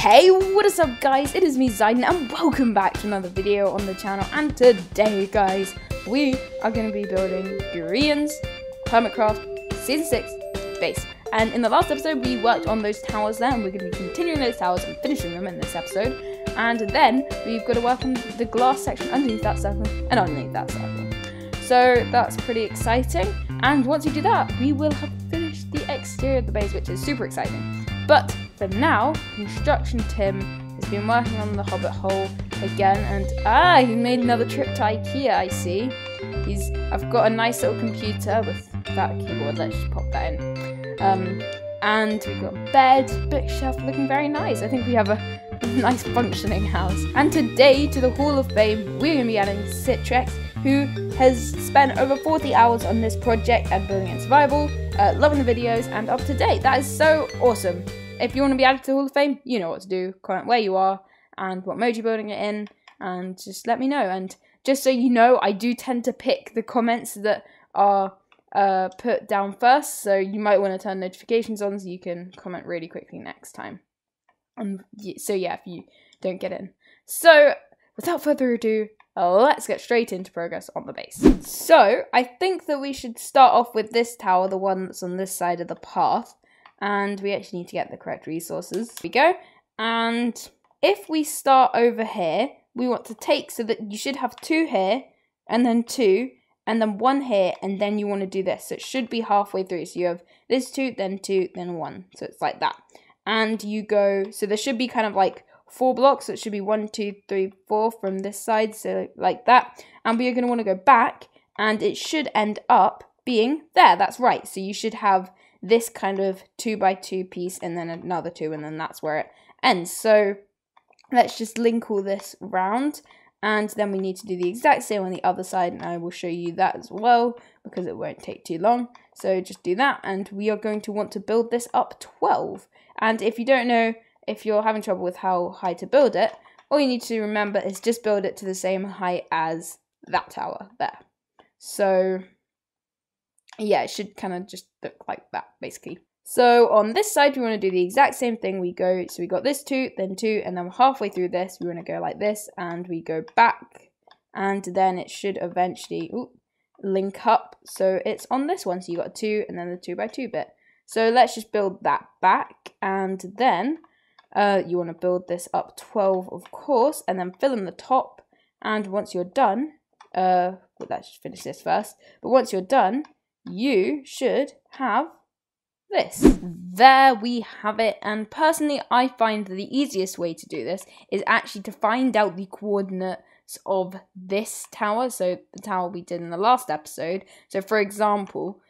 Hey, what is up guys, it is me Zaiden and welcome back to another video on the channel. And today guys, we are going to be building Grian's Hermitcraft Season 6 base. And in the last episode we worked on those towers there, and we're going to be continuing those towers and finishing them in this episode. And then we've got to work on the glass section underneath that circle and underneath that circle. So that's pretty exciting, and once we do that we will have finished the exterior of the base, which is super exciting. But for now, Construction Tim has been working on the Hobbit hole again, and he made another trip to IKEA, I see. I've got a nice little computer with that keyboard, let's just pop that in. And we've got a bed, bookshelf, looking very nice. I think we have a nice functioning house. And today, to the Hall of Fame, we're going to be adding Citrix, who has spent over 40 hours on this project and building in survival, loving the videos, and up to date. That is so awesome. If you want to be added to the Hall of Fame, you know what to do. Comment where you are and what mode you're building it in, and just let me know. And just so you know, I do tend to pick the comments that are put down first, so you might want to turn notifications on so you can comment really quickly next time. So yeah, if you don't get in. So without further ado, let's get straight into progress on the base. So I think that we should start off with this tower, the one that's on this side of the path. And we actually need to get the correct resources. Here we go. And if we start over here, we want to take, so that you should have 2 here, and then 2, and then 1 here, and then you want to do this. So it should be halfway through. So you have this 2, then 1. So it's like that. And you go, so there should be kind of like 4 blocks. So it should be 1, 2, 3, 4 from this side. So like that. And we are going to want to go back, and it should end up being there. That's right. So you should have this kind of 2x2 piece, and then another 2, and then that's where it ends. So let's just link all this round, and then we need to do the exact same on the other side, and I will show you that as well because it won't take too long. So just do that, and we are going to want to build this up 12. And if you don't know, if you're having trouble with how high to build it, all you need to remember is just build it to the same height as that tower there. So yeah, it should kind of just look like that, basically. So on this side, we want to do the exact same thing. We got this 2, then 2, and then halfway through this, we want to go like this, and we go back, and then it should eventually link up. So it's on this one, so you got 2, and then the 2x2 bit. So let's just build that back, and then you want to build this up 12, of course, and then fill in the top. And once you're done, well, let's just finish this first. But once you're done, you should have this. There we have it, and personally I find that the easiest way to do this is actually to find out the coordinates of this tower, so the tower we did in the last episode. So for example,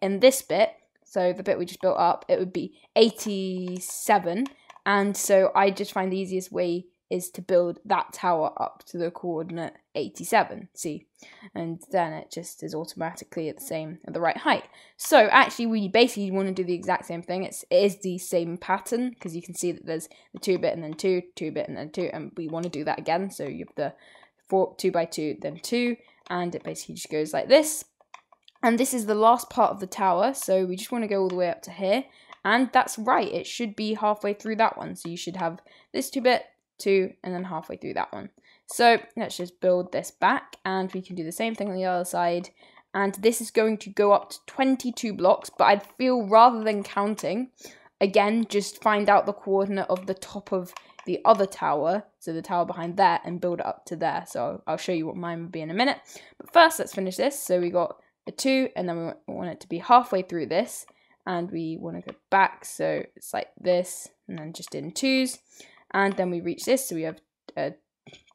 in this bit, so the bit we just built up, it would be 87, and so I just find the easiest way is to build that tower up to the coordinate 87, see? And then it just is automatically at the right height. So actually we basically want to do the exact same thing. It is the same pattern, because you can see that there's the 2-bit and then 2, 2-bit and then 2, and we want to do that again. So you have the 2x2, then 2, and it basically just goes like this. And this is the last part of the tower, so we just want to go all the way up to here. And that's right, it should be halfway through that one. So you should have this 2-bit, 2, and then halfway through that one. So let's just build this back, and we can do the same thing on the other side. And this is going to go up to 22 blocks, but I'd feel, rather than counting, again, just find out the coordinate of the top of the other tower, so the tower behind there, and build it up to there. So I'll show you what mine would be in a minute. But first, let's finish this. So we got a 2, and then we want it to be halfway through this, and we want to go back, so it's like this, and then just in 2s. And then we reach this, so we have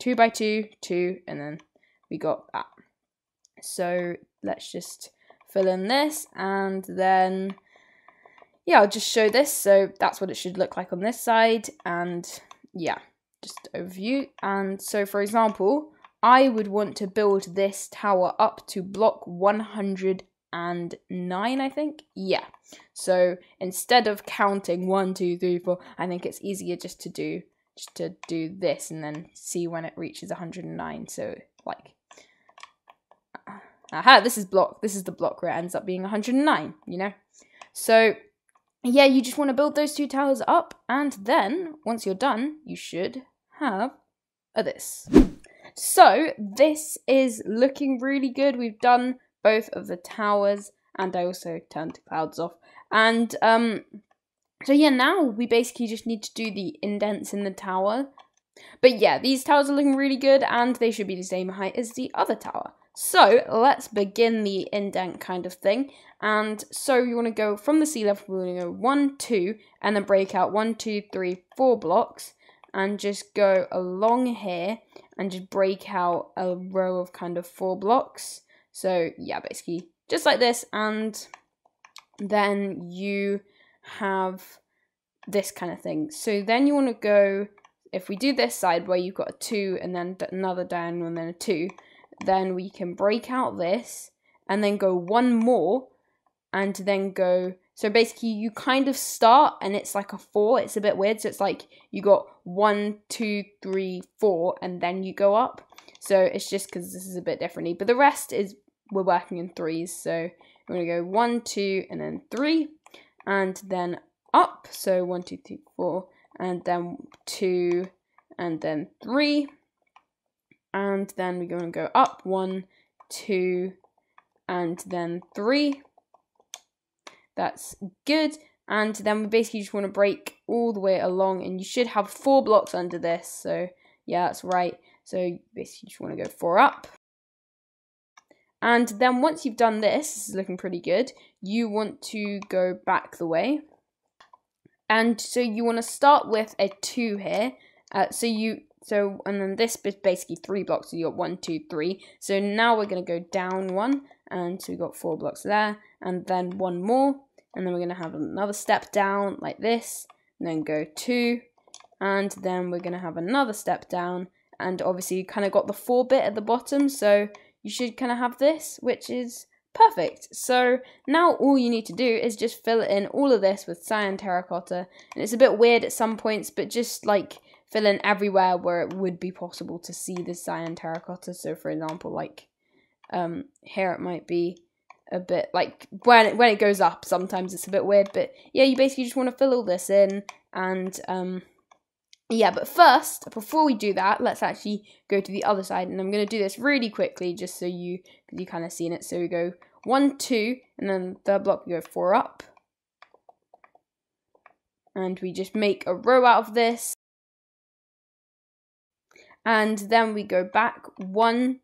2x2, 2, and then we got that. So let's just fill in this, and then, yeah, I'll just show this. So that's what it should look like on this side, and yeah, just overview. And so, for example, I would want to build this tower up to block 109, I think. Yeah. So instead of counting 1, 2, 3, 4, I think it's easier just to do this and then see when it reaches 109. So like, aha, this is the block where it ends up being 109, you know. So yeah, you just want to build those 2 towers up, and then once you're done, you should have this. So this is looking really good. We've done both of the towers, and I also turned the clouds off. And so yeah, now we basically just need to do the indents in the tower. But yeah, these towers are looking really good, and they should be the same height as the other tower. So let's begin the indent kind of thing. And so you want to go from the sea level, we're going to go 1, 2, and then break out 1, 2, 3, 4 blocks, and just go along here and just break out a row of kind of 4 blocks. So yeah, basically just like this, and then you have this kind of thing. So then you want to go, if we do this side where you've got a 2 and then another down and then a 2, then we can break out this and then go 1 more and then go, so basically you kind of start and it's like a 4, it's a bit weird, so it's like you got 1, 2, 3, 4 and then you go up. So it's just because this is a bit differently, but the rest is, we're working in 3s, so we're going to go 1, 2 and then 3 and then up, so 1, 2, 3, 4 and then 2 and then 3. And then we're going to go up 1, 2, and then 3. That's good. And then we basically just want to break all the way along, and you should have 4 blocks under this. So yeah, that's right. So you basically just want to go 4 up. And then once you've done this is looking pretty good, you want to go back the way. And so you want to start with a 2 here. And then this is basically 3 blocks, so you got 1, 2, 3. So now we're going to go down 1, and so we got 4 blocks there, and then 1 more, and then we're going to have another step down like this, and then go 2, and then we're going to have another step down, and obviously you kind of got the 4 bit at the bottom, so you should kind of have this, which is perfect. So now all you need to do is just fill in all of this with cyan terracotta, and it's a bit weird at some points, but just like fill in everywhere where it would be possible to see the cyan terracotta. So for example, like here it might be a bit like when it goes up, sometimes it's a bit weird, but yeah, you basically just want to fill all this in. And yeah, but first, before we do that, let's actually go to the other side, and I'm going to do this really quickly just so you kind of seen it. So we go 1, 2, and then third block we go 4 up, and we just make a row out of this. And then we go back 1,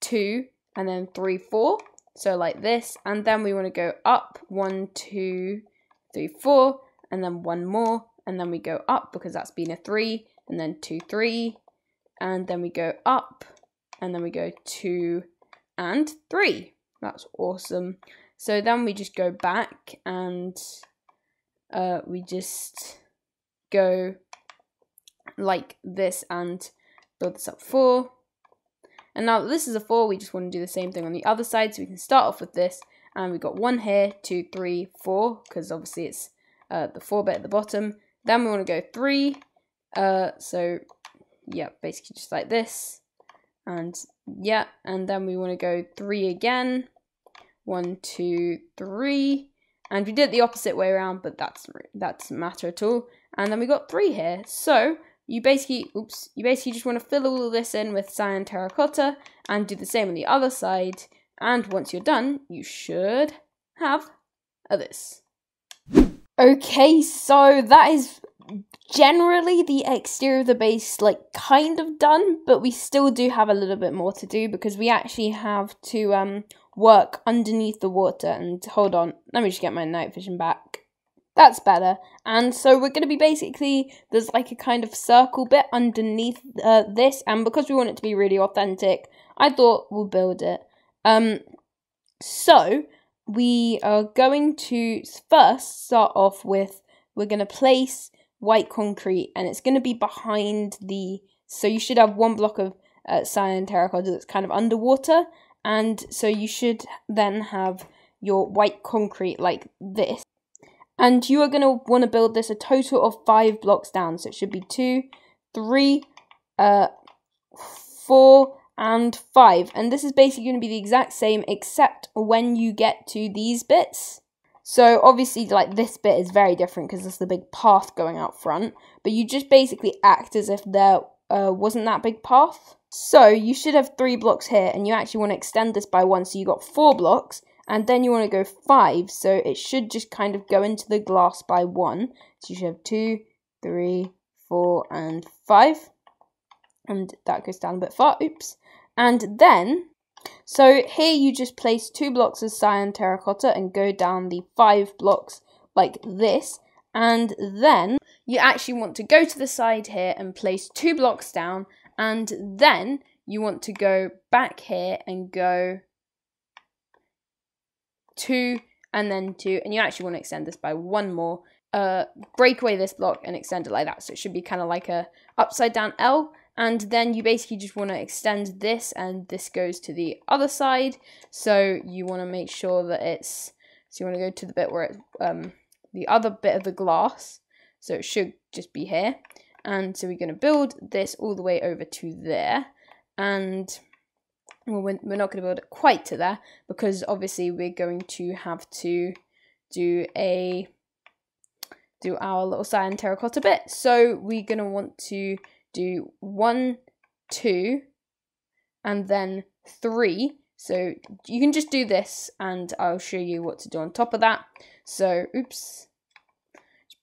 2, and then 3, 4. So like this. And then we want to go up 1, 2, 3, 4, and then 1 more. And then we go up because that's been a 3, and then 2, 3. And then we go up, and then we go 2 and 3. That's awesome. So then we just go back, and we just go like this and build this up 4. And now that this is a 4, we just want to do the same thing on the other side. So we can start off with this, and we've got 1 here, 2, 3, 4, because obviously it's the 4 bit at the bottom. Then we want to go 3. So yeah, basically just like this. And yeah, and then we want to go 3 again. 1, 2, 3. And we did it the opposite way around, but that doesn't matter at all. And then we got 3 here. So you basically just want to fill all of this in with cyan terracotta and do the same on the other side. And once you're done, you should have this. Okay, so that is generally the exterior of the base, like, kind of done, but we still do have a little bit more to do because we actually have to work underneath the water. And hold on, let me just get my night vision back. That's better. And so we're going to be basically, there's like a kind of circle bit underneath this, and because we want it to be really authentic, I thought we'll build it. So we are going to first start off with, we're going to place white concrete, and it's going to be behind the, so you should have 1 block of cyan terracotta that's kind of underwater, and so you should then have your white concrete like this. And you are going to want to build this a total of 5 blocks down. So it should be 2, 3, 4, and 5. And this is basically going to be the exact same, except when you get to these bits. So obviously like this bit is very different because there's the big path going out front, but you just basically act as if there wasn't that big path. So you should have 3 blocks here, and you actually want to extend this by 1, so you got 4 blocks, and then you want to go 5, so it should just kind of go into the glass by 1. So you should have 2, 3, 4, and 5, and that goes down a bit far, oops. And then, so here you just place 2 blocks of cyan terracotta and go down the 5 blocks like this, and then you actually want to go to the side here and place 2 blocks down, and then you want to go back here and go 2 and then 2, and you actually want to extend this by 1 more. Break away this block and extend it like that, so it should be kind of like a upside down L, and then you basically just want to extend this, and this goes to the other side, so you want to make sure that it's, so you want to go to the bit where it's the other bit of the glass, so it should just be here. And so we're going to build this all the way over to there, and well, we're not going to build it quite to there because obviously we're going to have to do our little cyan terracotta bit. So we're going to want to do 1, 2, and then 3. So you can just do this, and I'll show you what to do on top of that. So, oops.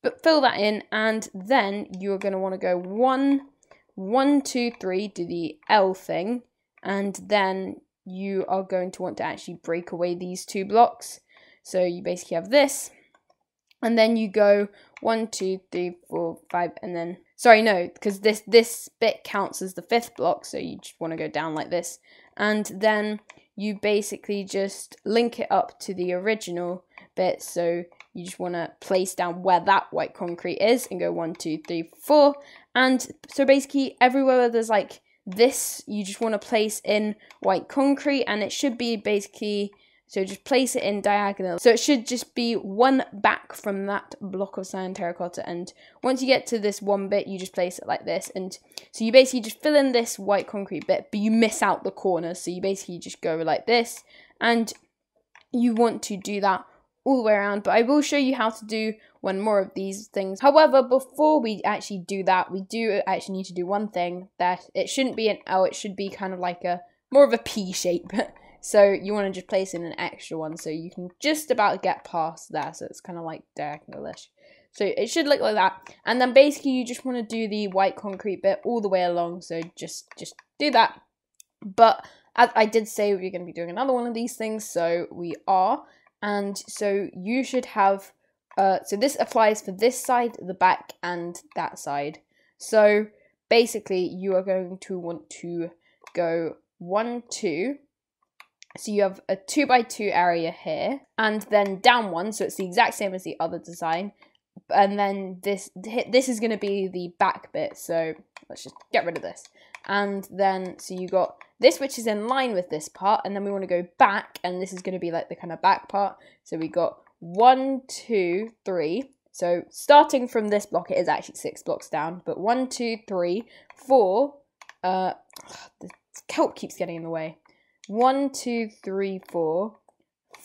But fill that in, and then you're going to want to go 1, 1, 2, 3, do the L thing, and then you are going to want to actually break away these 2 blocks. So you basically have this, and then you go 1, 2, 3, 4, 5, and then, sorry, no, because this bit counts as the 5th block, so you just want to go down like this, and then you basically just link it up to the original bit, so you just want to place down where that white concrete is and go 1, 2, 3, 4. And so basically everywhere where there's like this, you just want to place in white concrete, and it should be basically, so just place it in diagonal. So it should just be 1 back from that block of cyan terracotta. And once you get to this 1 bit, you just place it like this. And so you basically just fill in this white concrete bit, but you miss out the corners. So you basically just go like this, and you want to do that all the way around, but I will show you how to do 1 more of these things. However, before we actually do that, we do actually need to do one thing, that it shouldn't be an L, it should be kind of like a more of a P shape. So you want to just place in an extra one, so you can just about get past there, so it's kind of like diagonal-ish. So it should look like that, and then basically you just want to do the white concrete bit all the way along, so just do that. But as I did say, we're going to be doing another one of these things, so we are. And so you should have, so this applies for this side, the back, and that side. So basically you are going to want to go 1, 2. So you have a 2 by 2 area here, and then down 1, so it's the exact same as the other design. And then this is going to be the back bit, so let's just get rid of this. And then, so you got this, which is in line with this part, and then we want to go back, and this is going to be like the kind of back part. So we got 1, 2, 3. So starting from this block, it is actually 6 blocks down, but 1, 2, 3, 4. The kelp keeps getting in the way. 1, 2, 3, 4,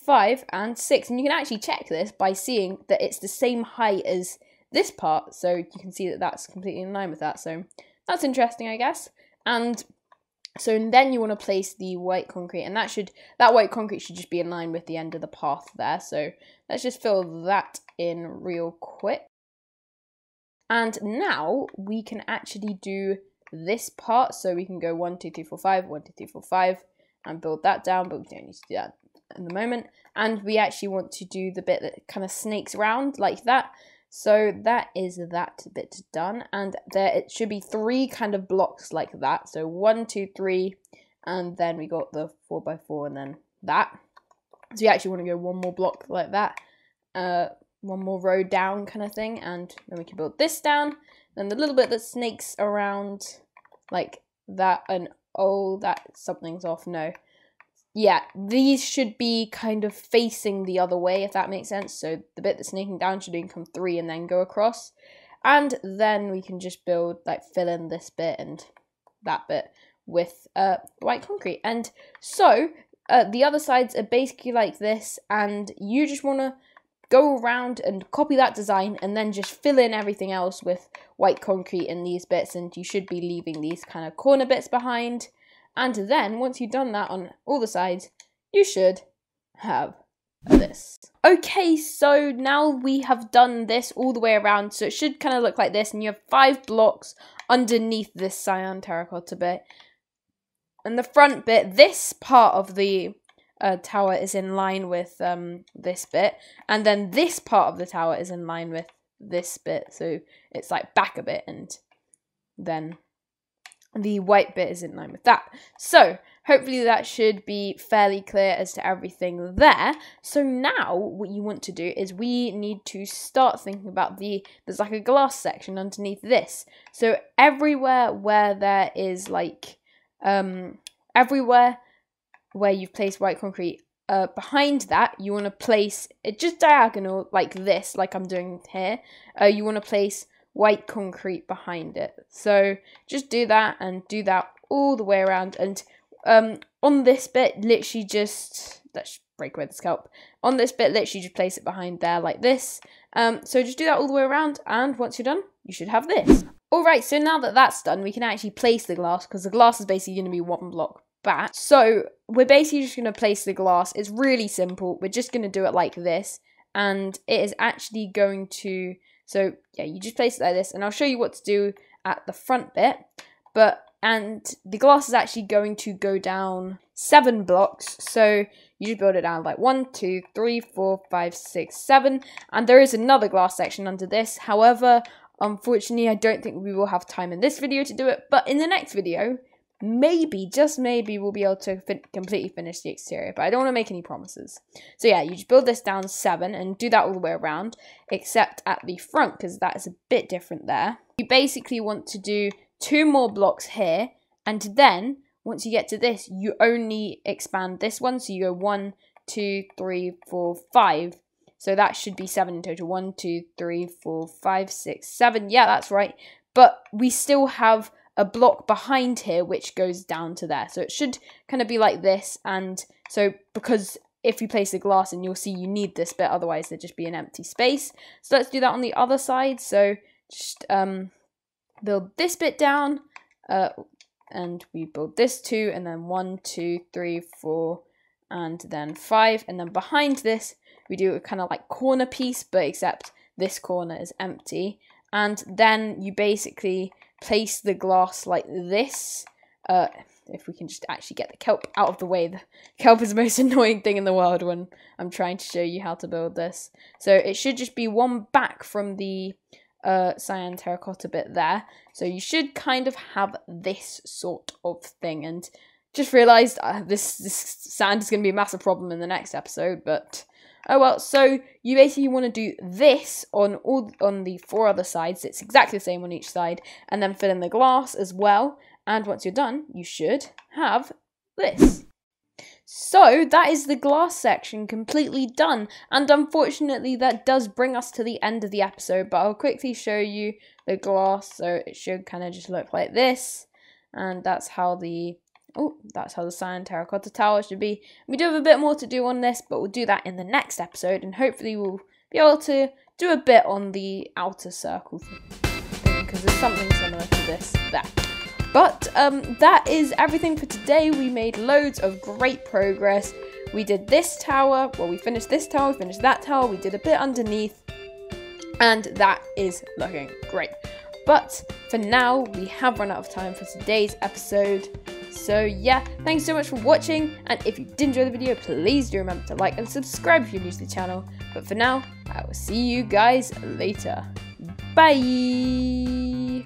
5, and 6. And you can actually check this by seeing that it's the same height as this part. So you can see that that's completely in line with that. So that's interesting, I guess. And so then you want to place the white concrete, and that white concrete should just be in line with the end of the path there. So let's just fill that in real quick. And now we can actually do this part. So we can go 1, 2, 3, 4, 5, 1, 2, 3, 4, 5, and build that down, but we don't need to do that in the moment. And we actually want to do the bit that kind of snakes around like that. So that is that bit done, and there it should be 3 kind of blocks like that. So 1, 2, 3, and then we got the 4 by 4, and then that. So you actually want to go 1 more block like that, 1 more row down kind of thing, and then we can build this down. Then the little bit that snakes around like that, and oh, that something's off. No. Yeah, these should be kind of facing the other way, if that makes sense. So the bit that's snaking down should become 3 and then go across. And then we can just build, like, fill in this bit and that bit with white concrete. And so the other sides are basically like this, and you just want to go around and copy that design and then just fill in everything else with white concrete in these bits, and you should be leaving these kind of corner bits behind. And then once you've done that on all the sides, you should have this. Okay, so now we have done this all the way around, so it should kind of look like this, and you have 5 blocks underneath this cyan terracotta bit. And the front bit, this part of the tower is in line with this bit, and then this part of the tower is in line with this bit, so it's like back a bit, and then the white bit is in line with that. So hopefully that should be fairly clear as to everything there. So now what you want to do is we need to start thinking about there's like a glass section underneath this. So everywhere where there is like everywhere where you've placed white concrete, behind that you want to place it just diagonal like this, like I'm doing here. You want to place white concrete behind it. So just do that and do that all the way around. And on this bit, literally just, let's break away the scalp. On this bit, literally just place it behind there like this. So just do that all the way around, and once you're done, you should have this. Alright, so now that that's done, we can actually place the glass, because the glass is basically going to be 1 block back. So we're basically just going to place the glass. It's really simple. We're just going to do it like this, and it is actually going to, so yeah, you just place it like this, and I'll show you what to do at the front bit. And the glass is actually going to go down 7 blocks, so you just build it down like 1, 2, 3, 4, 5, 6, 7, and there is another glass section under this. However, unfortunately, I don't think we will have time in this video to do it, but in the next video, maybe, just maybe, we'll be able to completely finish the exterior, but I don't want to make any promises. So yeah, you just build this down 7 and do that all the way around, except at the front, because that is a bit different there. You basically want to do 2 more blocks here, and then once you get to this, you only expand this one, so you go 1, 2, 3, 4, 5. So that should be 7 in total. 1, 2, 3, 4, 5, 6, 7. Yeah, that's right. But we still have a block behind here which goes down to there. So it should kind of be like this. And so because if you place the glass in, you'll see you need this bit, otherwise there'd just be an empty space. So let's do that on the other side. So just build this bit down, and we build this 2, and then 1, 2, 3, 4, and then 5, and then behind this we do a kind of like corner piece, but except this corner is empty. And then you basically place the glass like this. If we can just actually get the kelp out of the way. The kelp is the most annoying thing in the world when I'm trying to show you how to build this. So it should just be 1 back from the cyan terracotta bit there. So you should kind of have this sort of thing. And just realised this sand is going to be a massive problem in the next episode, but oh well. So you basically want to do this on the 4 other sides. It's exactly the same on each side, and then fill in the glass as well. And once you're done, you should have this. So that is the glass section completely done, and unfortunately that does bring us to the end of the episode, but I'll quickly show you the glass. So it should kind of just look like this, and that's how the cyan terracotta tower should be. We do have a bit more to do on this, but we'll do that in the next episode, and hopefully we'll be able to do a bit on the outer circle thing, because there's something similar to this there. But that is everything for today. We made loads of great progress. We did this tower, well, we finished this tower, we finished that tower, we did a bit underneath, and that is looking great. But for now, we have run out of time for today's episode. So yeah, thanks so much for watching, and if you did enjoy the video, please do remember to like and subscribe if you're new to the channel. But for now, I will see you guys later. Bye!